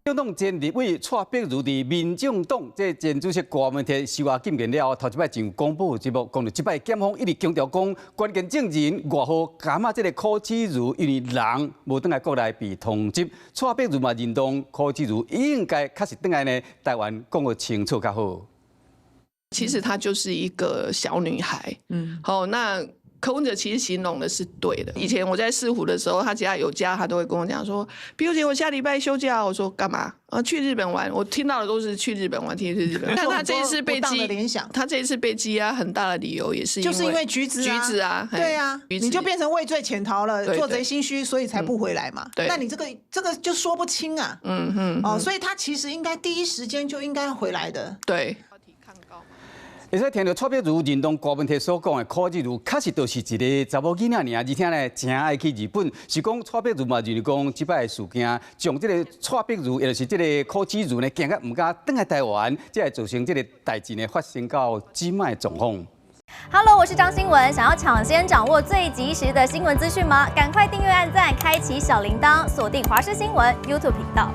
民党前立委蔡碧如伫民众党这前主席郭文铁收押禁言了，头一摆上广播节目讲到，即摆检方一直强调讲，关键证人外号干嘛这个柯启如，因为人无倒来国内被通缉，蔡碧如嘛认同柯启如应该确实倒来呢台湾讲个清楚较好。其实她就是一个小女孩，好那。柯文哲其实形容的是对的。以前我在市府的时候，他家有假，他都会跟我讲说：“碧如姐，我下礼拜休假。”我说：“干嘛？去日本玩。”我听到的都是去日本玩，去日本。但他这一次被羁，他这一次被羁押，很大的理由也是就是因为橘子啊，对啊，你就变成畏罪潜逃了，做贼心虚，所以才不回来嘛。那你这个就说不清啊。所以他其实应该第一时间就应该回来的。对。会使听到蔡碧如认同郭文铁所讲的柯启如，确实就是一个查某囡仔尔，而且呢，真爱去日本。是讲蔡碧如嘛，认为讲即摆的事件，将这个蔡碧如，也就是这个柯启如呢，惊到唔敢登来台湾，才会造成这个代志呢发生到即卖状况。Hello， 我是张新文。想要抢先掌握最及时的新闻资讯吗？赶快订阅、按赞、开启小铃铛，锁定华视新闻 YouTube 频道。